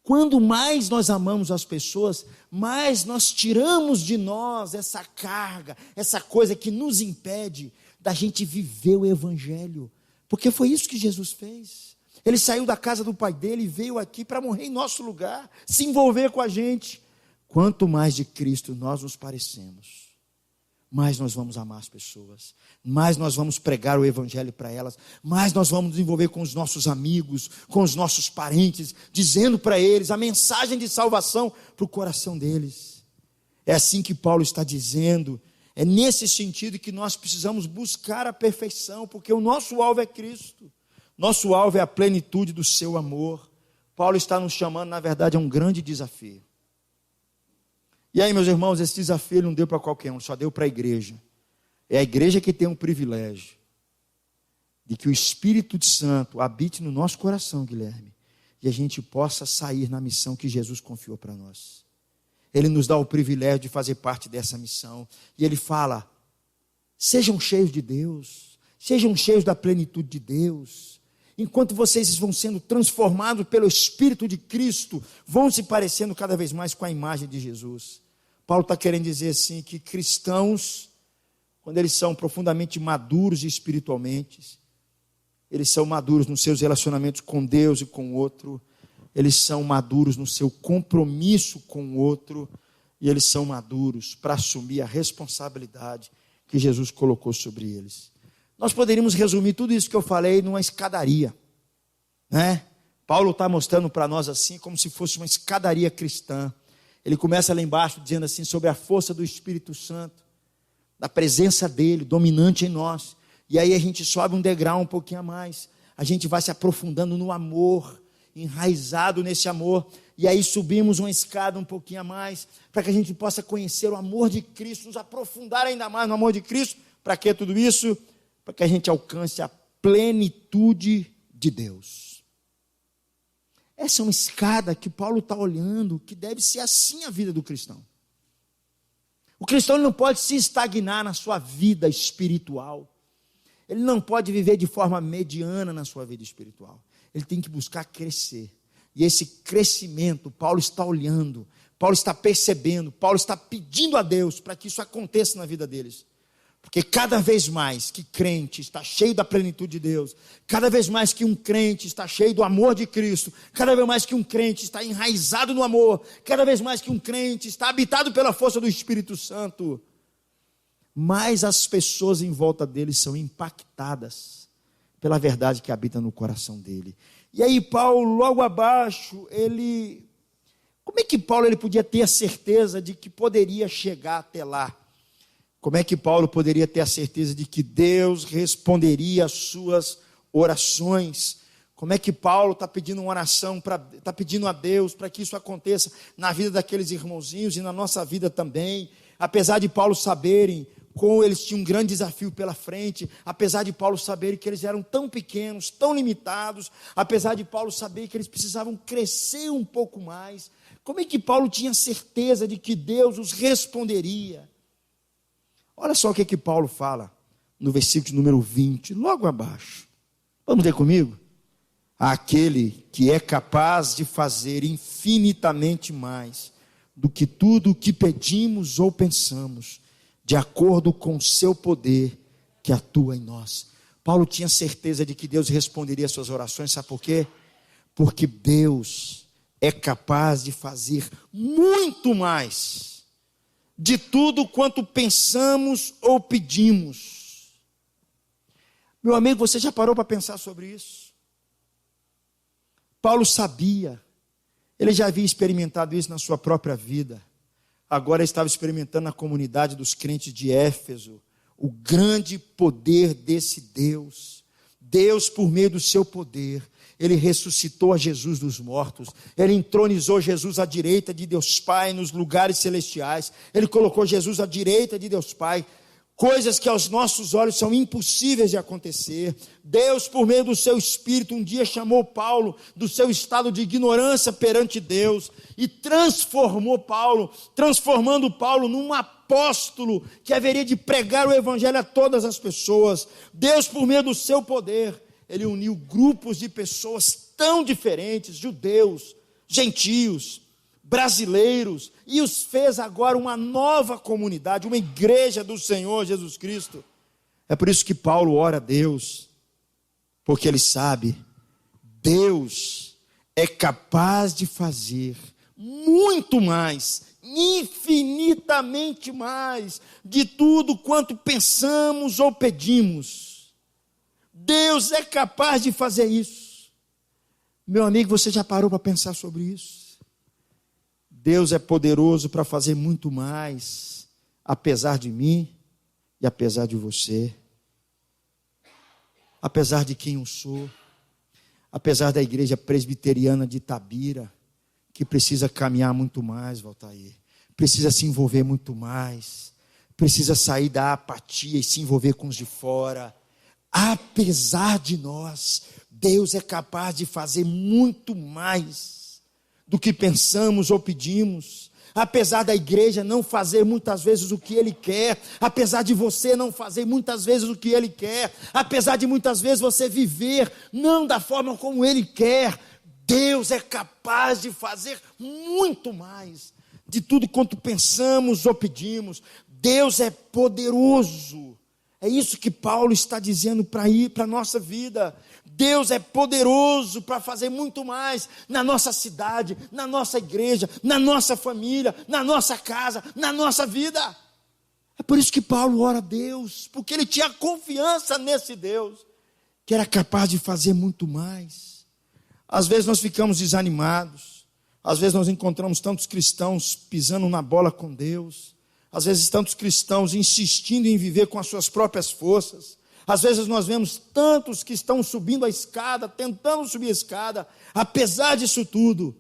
Quando mais nós amamos as pessoas, mais nós tiramos de nós essa carga, essa coisa que nos impede da gente viver o Evangelho. Porque foi isso que Jesus fez. Ele saiu da casa do Pai dele e veio aqui para morrer em nosso lugar, se envolver com a gente. Quanto mais de Cristo nós nos parecemos, mais nós vamos amar as pessoas, mais nós vamos pregar o Evangelho para elas, mais nós vamos nos envolver com os nossos amigos, com os nossos parentes, dizendo para eles a mensagem de salvação para o coração deles. É assim que Paulo está dizendo, é nesse sentido que nós precisamos buscar a perfeição, porque o nosso alvo é Cristo. Nosso alvo é a plenitude do seu amor. Paulo está nos chamando, na verdade, a um grande desafio. E aí, meus irmãos, esse desafio não deu para qualquer um, só deu para a igreja. É a igreja que tem um privilégio de que o Espírito Santo habite no nosso coração, Guilherme, e a gente possa sair na missão que Jesus confiou para nós. Ele nos dá o privilégio de fazer parte dessa missão. E ele fala, sejam cheios de Deus, sejam cheios da plenitude de Deus. enquanto vocês vão sendo transformados pelo Espírito de Cristo, vão se parecendo cada vez mais com a imagem de Jesus. Paulo está querendo dizer assim, que cristãos, quando eles são profundamente maduros espiritualmente, eles são maduros nos seus relacionamentos com Deus e com o outro, eles são maduros no seu compromisso com o outro, e eles são maduros para assumir a responsabilidade que Jesus colocou sobre eles. Nós poderíamos resumir tudo isso que eu falei numa escadaria, né? Paulo está mostrando para nós assim, como se fosse uma escadaria cristã. Ele começa lá embaixo dizendo assim, sobre a força do Espírito Santo, da presença dele, dominante em nós. E aí a gente sobe um degrau um pouquinho a mais, a gente vai se aprofundando no amor, enraizado nesse amor, e aí subimos uma escada um pouquinho a mais, para que a gente possa conhecer o amor de Cristo, nos aprofundar ainda mais no amor de Cristo. Para que tudo isso? Para que a gente alcance a plenitude de Deus. Essa é uma escada que Paulo está olhando, que deve ser assim a vida do cristão. O cristão não pode se estagnar na sua vida espiritual. Ele não pode viver de forma mediana na sua vida espiritual. Ele tem que buscar crescer. E esse crescimento, Paulo está olhando, Paulo está percebendo, Paulo está pedindo a Deus para que isso aconteça na vida deles. Porque cada vez mais que crente está cheio da plenitude de Deus, cada vez mais que um crente está cheio do amor de Cristo, cada vez mais que um crente está enraizado no amor, cada vez mais que um crente está habitado pela força do Espírito Santo, mais as pessoas em volta dele são impactadas pela verdade que habita no coração dele. E aí Paulo, logo abaixo, como é que Paulo ele podia ter a certeza de que poderia chegar até lá? Como é que Paulo poderia ter a certeza de que Deus responderia às suas orações? Como é que Paulo está pedindo uma oração, está pedindo a Deus para que isso aconteça na vida daqueles irmãozinhos e na nossa vida também? Apesar de Paulo saberem como eles tinham um grande desafio pela frente, apesar de Paulo saber que eles eram tão pequenos, tão limitados, apesar de Paulo saber que eles precisavam crescer um pouco mais, como é que Paulo tinha certeza de que Deus os responderia? Olha só o que Paulo fala no versículo número 20, logo abaixo. Vamos ler comigo? Aquele que é capaz de fazer infinitamente mais do que tudo o que pedimos ou pensamos, de acordo com o seu poder que atua em nós. Paulo tinha certeza de que Deus responderia às suas orações, sabe por quê? Porque Deus é capaz de fazer muito mais de tudo quanto pensamos ou pedimos. Meu amigo, você já parou para pensar sobre isso? Paulo sabia, ele já havia experimentado isso na sua própria vida. Agora estava experimentando na comunidade dos crentes de Éfeso o grande poder desse Deus. Deus, por meio do seu poder, ele ressuscitou a Jesus dos mortos, ele entronizou Jesus à direita de Deus Pai nos lugares celestiais, ele colocou Jesus à direita de Deus Pai, coisas que aos nossos olhos são impossíveis de acontecer. Deus, por meio do seu Espírito, um dia chamou Paulo do seu estado de ignorância perante Deus e transformando Paulo num apóstolo que haveria de pregar o evangelho a todas as pessoas. Deus, por meio do seu poder, ele uniu grupos de pessoas tão diferentes, judeus, gentios, brasileiros, e os fez agora uma nova comunidade, uma igreja do Senhor Jesus Cristo. É por isso que Paulo ora a Deus, porque ele sabe, Deus é capaz de fazer muito mais, infinitamente mais, de tudo quanto pensamos ou pedimos. Deus é capaz de fazer isso. Meu amigo, você já parou para pensar sobre isso? Deus é poderoso para fazer muito mais, apesar de mim e apesar de você, apesar de quem eu sou, apesar da igreja presbiteriana de Itabira, que precisa caminhar muito mais, Valtair, precisa se envolver muito mais, precisa sair da apatia e se envolver com os de fora. Apesar de nós, Deus é capaz de fazer muito mais do que pensamos ou pedimos. apesar da igreja não fazer muitas vezes o que Ele quer, apesar de você não fazer muitas vezes o que Ele quer, apesar de muitas vezes você viver não da forma como Ele quer, Deus é capaz de fazer muito mais de tudo quanto pensamos ou pedimos. Deus é poderoso. É isso que Paulo está dizendo para a nossa vida. Deus é poderoso para fazer muito mais na nossa cidade, na nossa igreja, na nossa família, na nossa casa, na nossa vida. É por isso que Paulo ora a Deus, porque ele tinha confiança nesse Deus, que era capaz de fazer muito mais. Às vezes nós ficamos desanimados, às vezes nós encontramos tantos cristãos pisando na bola com Deus, às vezes tantos cristãos insistindo em viver com as suas próprias forças, às vezes nós vemos tantos que estão subindo a escada, tentando subir a escada. Apesar disso tudo,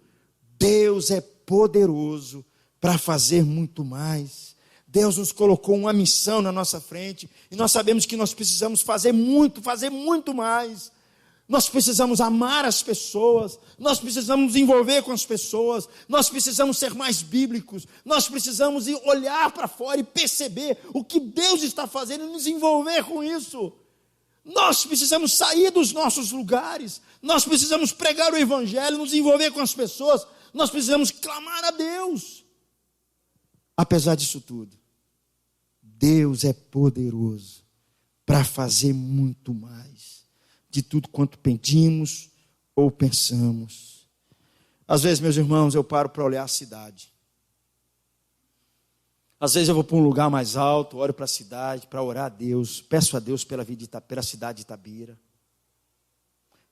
Deus é poderoso para fazer muito mais. Deus nos colocou uma missão na nossa frente, e nós sabemos que nós precisamos fazer muito mais. Nós precisamos amar as pessoas, nós precisamos nos envolver com as pessoas, nós precisamos ser mais bíblicos, nós precisamos olhar para fora e perceber o que Deus está fazendo e nos envolver com isso. Nós precisamos sair dos nossos lugares, nós precisamos pregar o evangelho, nos envolver com as pessoas, nós precisamos clamar a Deus. Apesar disso tudo, Deus é poderoso para fazer muito mais de tudo quanto pedimos ou pensamos. Às vezes, meus irmãos, eu paro para olhar a cidade. Às vezes eu vou para um lugar mais alto, olho para a cidade, para orar a Deus, peço a Deus pela cidade de Itabira.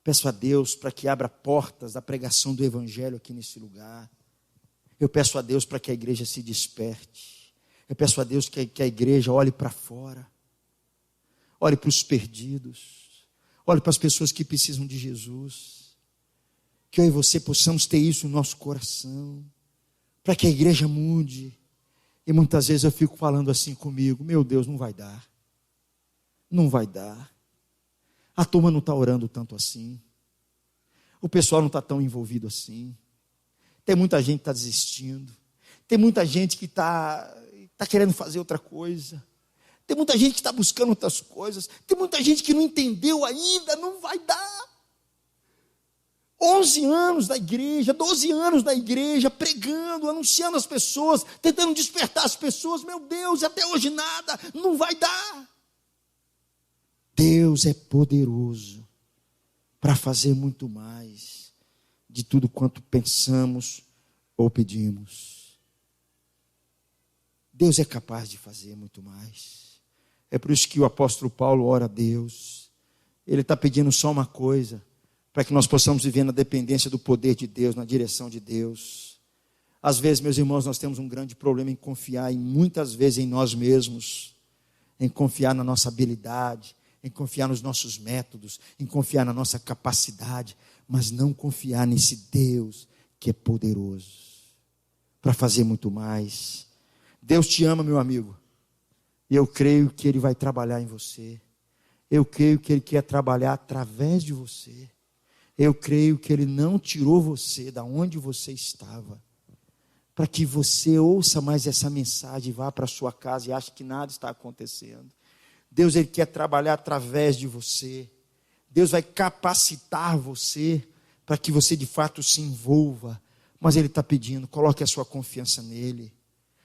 Peço a Deus para que abra portas da pregação do evangelho aqui nesse lugar. Eu peço a Deus para que a igreja se desperte. Eu peço a Deus que a igreja olhe para fora, olhe para os perdidos, olhe para as pessoas que precisam de Jesus, que eu e você possamos ter isso no nosso coração, para que a igreja mude. E muitas vezes eu fico falando assim comigo: meu Deus, não vai dar, a turma não está orando tanto assim, o pessoal não está tão envolvido assim, tem muita gente que está desistindo, tem muita gente que está querendo fazer outra coisa, tem muita gente que está buscando outras coisas, tem muita gente que não entendeu ainda, não vai dar. 11 anos da igreja, 12 anos da igreja, pregando, anunciando as pessoas, tentando despertar as pessoas. Meu Deus, até hoje nada, não vai dar. Deus é poderoso para fazer muito mais de tudo quanto pensamos ou pedimos. Deus é capaz de fazer muito mais. É por isso que o apóstolo Paulo ora a Deus. Ele está pedindo só uma coisa, para que nós possamos viver na dependência do poder de Deus, na direção de Deus. Às vezes, meus irmãos, nós temos um grande problema em confiar, muitas vezes em nós mesmos, em confiar na nossa habilidade, em confiar nos nossos métodos, em confiar na nossa capacidade, mas não confiar nesse Deus que é poderoso para fazer muito mais. Deus te ama, meu amigo. E eu creio que Ele vai trabalhar em você. Eu creio que Ele quer trabalhar através de você. Eu creio que Ele não tirou você da onde você estava, para que você ouça mais essa mensagem, vá para a sua casa e ache que nada está acontecendo. Deus, Ele quer trabalhar através de você. Deus vai capacitar você para que você de fato se envolva. Mas Ele está pedindo, coloque a sua confiança nele.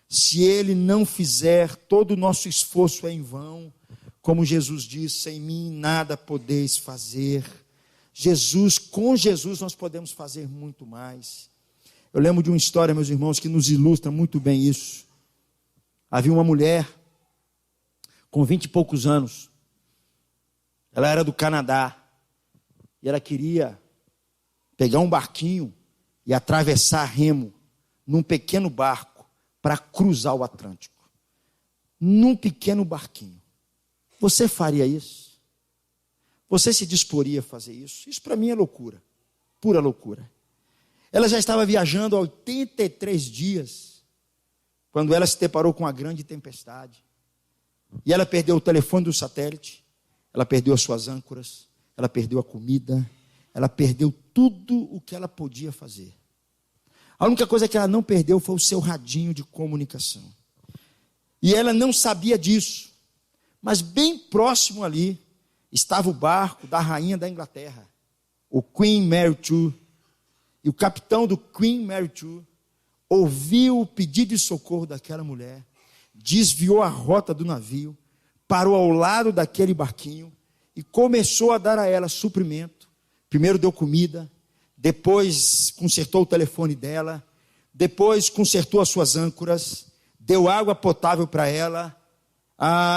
Se Ele não fizer, todo o nosso esforço é em vão. Como Jesus disse: sem mim nada podeis fazer. Com Jesus nós podemos fazer muito mais. Eu lembro de uma história, meus irmãos, que nos ilustra muito bem isso. Havia uma mulher com 20 e poucos anos. Ela era do Canadá. E ela queria pegar um barquinho e atravessar a remo num pequeno barco para cruzar o Atlântico. Num pequeno barquinho. Você faria isso? Você se disporia a fazer isso? Isso para mim é loucura. Pura loucura. Ela já estava viajando há 83 dias, quando ela se deparou com uma grande tempestade. E ela perdeu o telefone do satélite, ela perdeu as suas âncoras, ela perdeu a comida, ela perdeu tudo o que ela podia fazer. A única coisa que ela não perdeu foi o seu radinho de comunicação. E ela não sabia disso. Mas bem próximo ali estava o barco da rainha da Inglaterra, o Queen Mary II. E o capitão do Queen Mary II ouviu o pedido de socorro daquela mulher, desviou a rota do navio, parou ao lado daquele barquinho e começou a dar a ela suprimento. Primeiro deu comida, depois consertou o telefone dela, depois consertou as suas âncoras, deu água potável para ela.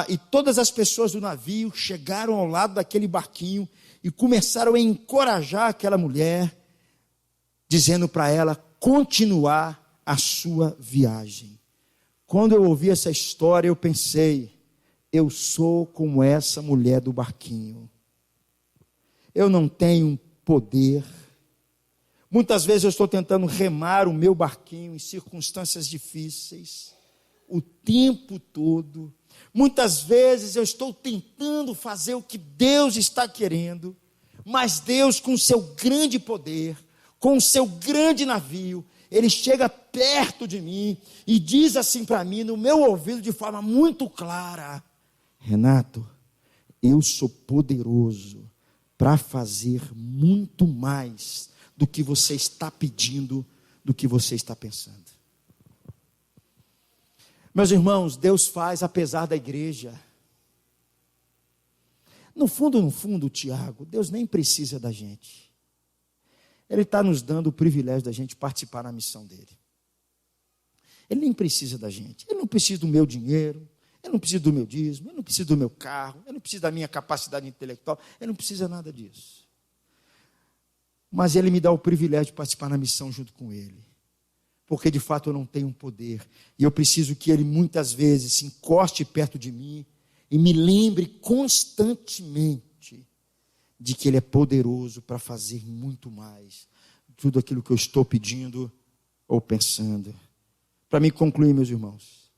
E todas as pessoas do navio chegaram ao lado daquele barquinho e começaram a encorajar aquela mulher, dizendo para ela continuar a sua viagem. Quando eu ouvi essa história, eu pensei, eu sou como essa mulher do barquinho. Eu não tenho poder. Muitas vezes eu estou tentando remar o meu barquinho em circunstâncias difíceis, o tempo todo. Muitas vezes eu estou tentando fazer o que Deus está querendo, mas Deus, com o seu grande poder, com o seu grande navio, Ele chega perto de mim e diz assim para mim, no meu ouvido, de forma muito clara: Renato, eu sou poderoso para fazer muito mais do que você está pedindo, do que você está pensando. Meus irmãos, Deus faz apesar da igreja. No fundo, Tiago, Deus nem precisa da gente. Ele está nos dando o privilégio da gente participar da missão dele. Ele nem precisa da gente. Ele não precisa do meu dinheiro, ele não precisa do meu dízimo, ele não precisa do meu carro, ele não precisa da minha capacidade intelectual, ele não precisa nada disso. Mas ele me dá o privilégio de participar na missão junto com ele. Porque de fato eu não tenho poder. E eu preciso que ele muitas vezes se encoste perto de mim e me lembre constantemente de que ele é poderoso para fazer muito mais tudo aquilo que eu estou pedindo ou pensando. Para me concluir, meus irmãos,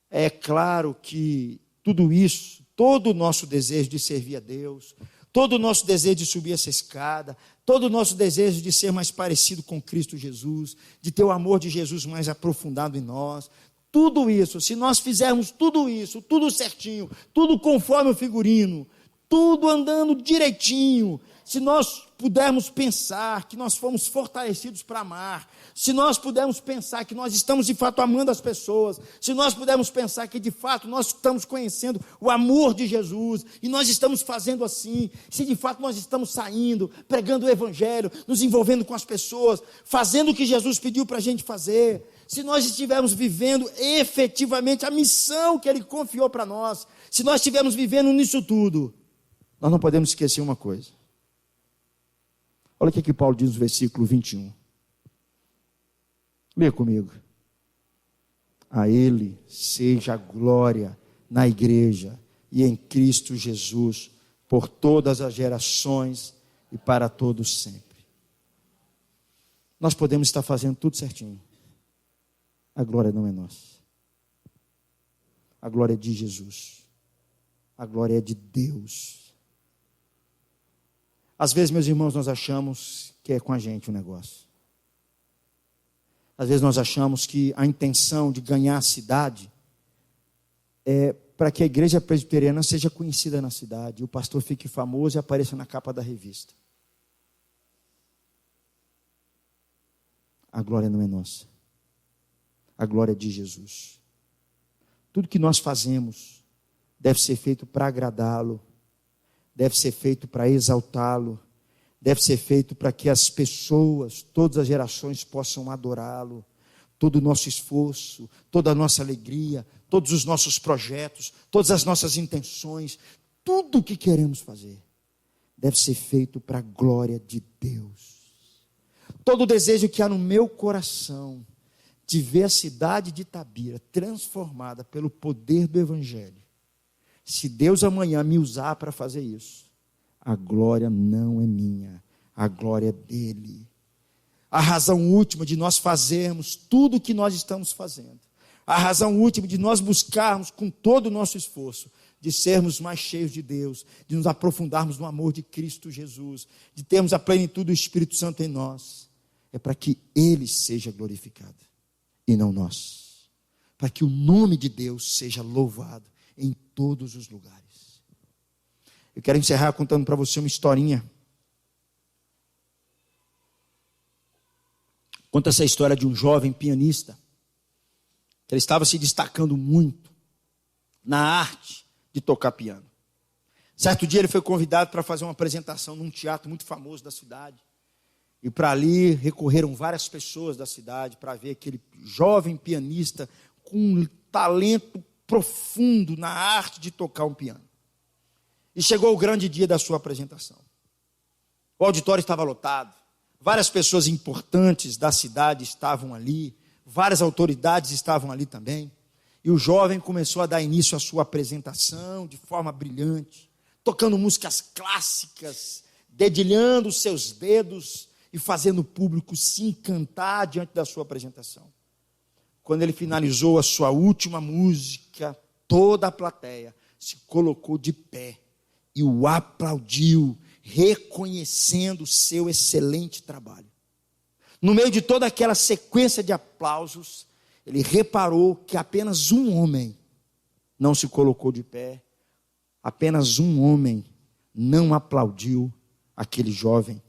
é claro que tudo isso, todo o nosso desejo de servir a Deus, todo o nosso desejo de subir essa escada, todo o nosso desejo de ser mais parecido com Cristo Jesus, de ter o amor de Jesus mais aprofundado em nós, tudo isso, se nós fizermos tudo isso, tudo certinho, tudo conforme o figurino, tudo andando direitinho, se nós pudermos pensar que nós fomos fortalecidos para amar, se nós pudermos pensar que nós estamos de fato amando as pessoas, se nós pudermos pensar que de fato nós estamos conhecendo o amor de Jesus, e nós estamos fazendo assim, se de fato nós estamos saindo, pregando o evangelho, nos envolvendo com as pessoas, fazendo o que Jesus pediu para a gente fazer, se nós estivermos vivendo efetivamente a missão que Ele confiou para nós, se nós estivermos vivendo nisso tudo, nós não podemos esquecer uma coisa. Olha o que Paulo diz no versículo 21. Leia comigo. A Ele seja a glória na igreja e em Cristo Jesus, por todas as gerações e para todos sempre. Nós podemos estar fazendo tudo certinho. A glória não é nossa. A glória é de Jesus. A glória é de Deus. Às vezes, meus irmãos, nós achamos que é com a gente o negócio. Às vezes nós achamos que a intenção de ganhar a cidade é para que a igreja presbiteriana seja conhecida na cidade, e o pastor fique famoso e apareça na capa da revista. A glória não é nossa. A glória é de Jesus. Tudo que nós fazemos deve ser feito para agradá-lo, deve ser feito para exaltá-lo, deve ser feito para que as pessoas, todas as gerações possam adorá-lo. Todo o nosso esforço, toda a nossa alegria, todos os nossos projetos, todas as nossas intenções, tudo o que queremos fazer, deve ser feito para a glória de Deus. Todo o desejo que há no meu coração de ver a cidade de Itabira transformada pelo poder do Evangelho, se Deus amanhã me usar para fazer isso, a glória não é minha, a glória é dele. A razão última de nós fazermos tudo o que nós estamos fazendo, a razão última de nós buscarmos com todo o nosso esforço, de sermos mais cheios de Deus, de nos aprofundarmos no amor de Cristo Jesus, de termos a plenitude do Espírito Santo em nós, é é para que Ele seja glorificado e não nós. Para que o nome de Deus seja louvado em todos os lugares. Eu quero encerrar contando para você uma historinha. Conta essa história de um jovem pianista, que ele estava se destacando muito na arte de tocar piano. Certo dia ele foi convidado para fazer uma apresentação num teatro muito famoso da cidade. E para ali recorreram várias pessoas da cidade para ver aquele jovem pianista com um talento profundo na arte de tocar um piano. E chegou o grande dia da sua apresentação. O auditório estava lotado. Várias pessoas importantes da cidade estavam ali. Várias autoridades estavam ali também. E o jovem começou a dar início à sua apresentação de forma brilhante, tocando músicas clássicas, dedilhando os seus dedos e fazendo o público se encantar diante da sua apresentação. Quando ele finalizou a sua última música, toda a plateia se colocou de pé e o aplaudiu, reconhecendo o seu excelente trabalho. No meio de toda aquela sequência de aplausos, ele reparou que apenas um homem não se colocou de pé, apenas um homem não aplaudiu aquele jovem.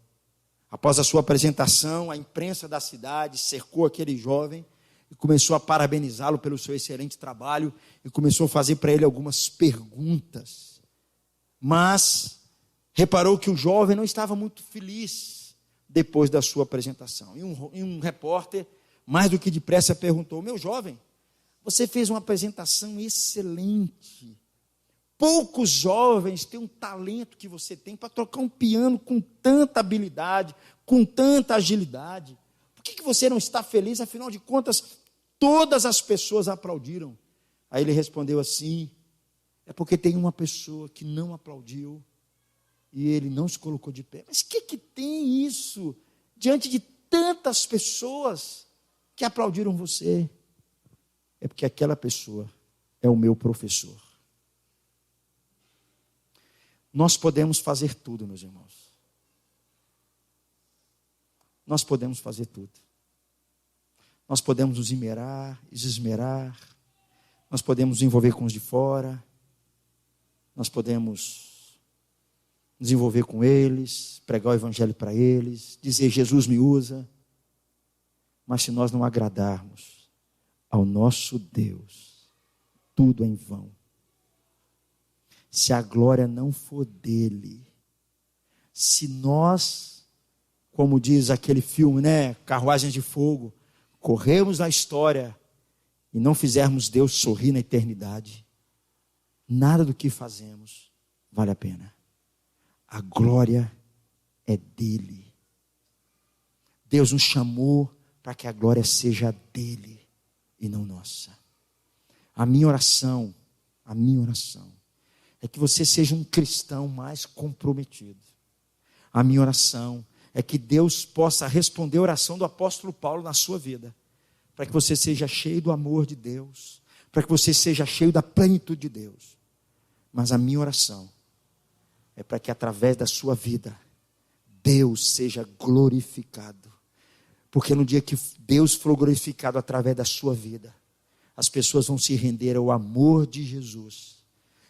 Após a sua apresentação, a imprensa da cidade cercou aquele jovem e começou a parabenizá-lo pelo seu excelente trabalho e começou a fazer para ele algumas perguntas. Mas reparou que o jovem não estava muito feliz depois da sua apresentação. E um repórter, mais do que depressa, perguntou: meu jovem, você fez uma apresentação excelente. Poucos jovens têm um talento que você tem para tocar um piano com tanta habilidade, com tanta agilidade. Por que você não está feliz? Afinal de contas, todas as pessoas aplaudiram. Aí ele respondeu assim: é porque tem uma pessoa que não aplaudiu e ele não se colocou de pé. Mas o que tem isso diante de tantas pessoas que aplaudiram você? É porque aquela pessoa é o meu professor. Nós podemos fazer tudo, meus irmãos. Nós podemos fazer tudo. Nós podemos nos esmerar. Nós podemos nos envolver com os de fora. Nós podemos nos envolver com eles, pregar o evangelho para eles, dizer: Jesus me usa. Mas se nós não agradarmos ao nosso Deus, tudo é em vão. Se a glória não for dele, se nós, como diz aquele filme, Carruagens de Fogo, corremos na história e não fizermos Deus sorrir na eternidade, nada do que fazemos vale a pena. A glória é dele. Deus nos chamou para que a glória seja dele e não nossa. A minha oração é que você seja um cristão mais comprometido. A minha oração é que Deus possa responder a oração do apóstolo Paulo na sua vida, para que você seja cheio do amor de Deus, para que você seja cheio da plenitude de Deus. Mas a minha oração é para que através da sua vida, Deus seja glorificado. Porque no dia que Deus for glorificado através da sua vida, as pessoas vão se render ao amor de Jesus.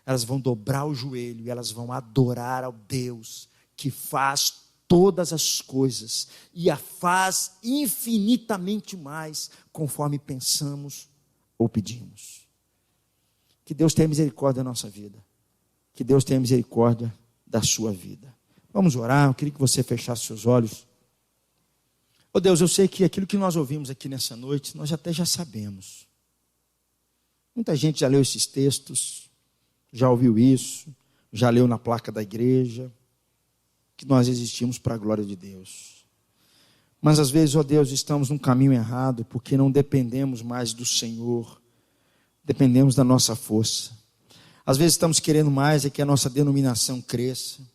Elas vão dobrar o joelho e elas vão adorar ao Deus que faz todas as coisas e a faz infinitamente mais conforme pensamos ou pedimos. Que Deus tenha misericórdia da nossa vida. Que Deus tenha misericórdia da sua vida. Vamos orar. Eu queria que você fechasse seus olhos. Oh Deus, eu sei que aquilo que nós ouvimos aqui nessa noite, nós até já sabemos. Muita gente já leu esses textos, já ouviu isso, já leu na placa da igreja, que nós existimos para a glória de Deus. Mas às vezes, ó Deus, estamos num caminho errado, porque não dependemos mais do Senhor, dependemos da nossa força. Às vezes estamos querendo mais é que a nossa denominação cresça,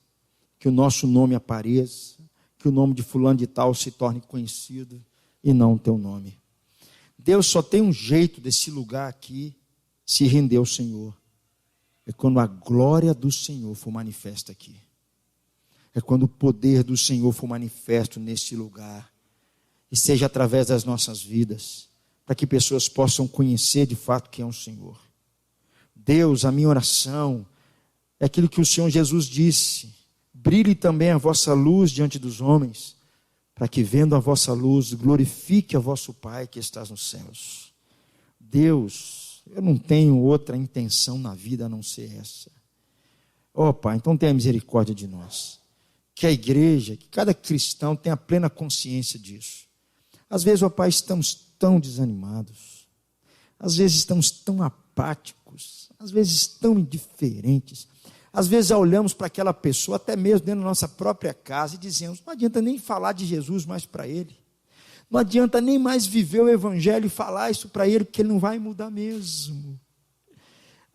que o nosso nome apareça, que o nome de fulano de tal se torne conhecido, e não o teu nome. Deus, só tem um jeito desse lugar aqui se render ao Senhor. É quando a glória do Senhor for manifesta aqui. É quando o poder do Senhor for manifesto neste lugar. e seja através das nossas vidas, para que pessoas possam conhecer de fato quem é o Senhor. Deus, a minha oração é aquilo que o Senhor Jesus disse: brilhe também a vossa luz diante dos homens, para que vendo a vossa luz, glorifique a vosso Pai que estás nos céus. Deus, eu não tenho outra intenção na vida a não ser essa. Ó Pai, então tenha misericórdia de nós. Que a igreja, que cada cristão tenha plena consciência disso. Às vezes, ó Pai, estamos tão desanimados. Às vezes estamos tão apáticos. Às vezes tão indiferentes. Às vezes olhamos para aquela pessoa, até mesmo dentro da nossa própria casa, e dizemos: não adianta nem falar de Jesus mais para ele. Não adianta nem mais viver o evangelho e falar isso para ele, porque ele não vai mudar mesmo.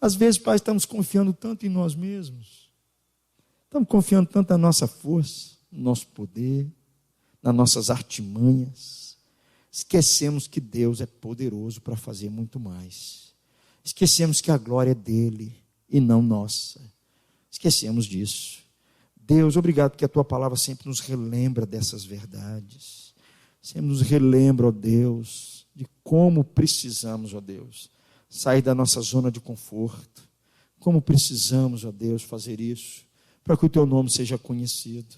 Às vezes, Pai, estamos confiando tanto em nós mesmos. Estamos confiando tanto na nossa força, no nosso poder, nas nossas artimanhas. Esquecemos que Deus é poderoso para fazer muito mais. Esquecemos que a glória é dele e não nossa. Esquecemos disso. Deus, obrigado porque a tua palavra sempre nos relembra dessas verdades. Sempre nos relembra, ó Deus, de como precisamos, ó Deus, sair da nossa zona de conforto. Como precisamos, ó Deus, fazer isso, para que o teu nome seja conhecido.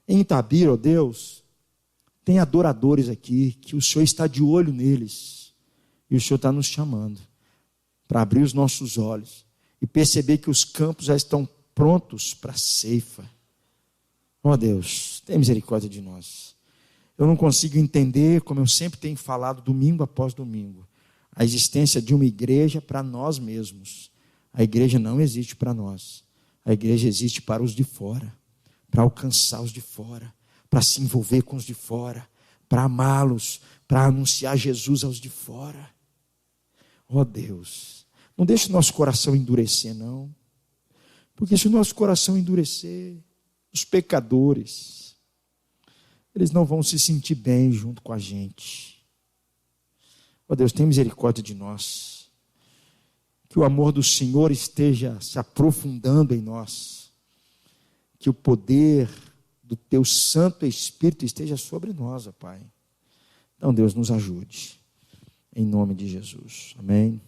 Em Itabira, ó Deus, tem adoradores aqui, que o Senhor está de olho neles. E o Senhor está nos chamando para abrir os nossos olhos e perceber que os campos já estão prontos para a ceifa. Ó Deus, tem misericórdia de nós. Eu não consigo entender, como eu sempre tenho falado domingo após domingo, a existência de uma igreja para nós mesmos. A igreja não existe para nós. A igreja existe para os de fora, para alcançar os de fora, para se envolver com os de fora, para amá-los, para anunciar Jesus aos de fora. Ó Deus, não deixe o nosso coração endurecer, não. Porque se o nosso coração endurecer, os pecadores, eles não vão se sentir bem junto com a gente. Ó Deus, tem misericórdia de nós. Que o amor do Senhor esteja se aprofundando em nós. Que o poder do teu Santo Espírito esteja sobre nós, ó Pai. Então Deus nos ajude. Em nome de Jesus. Amém.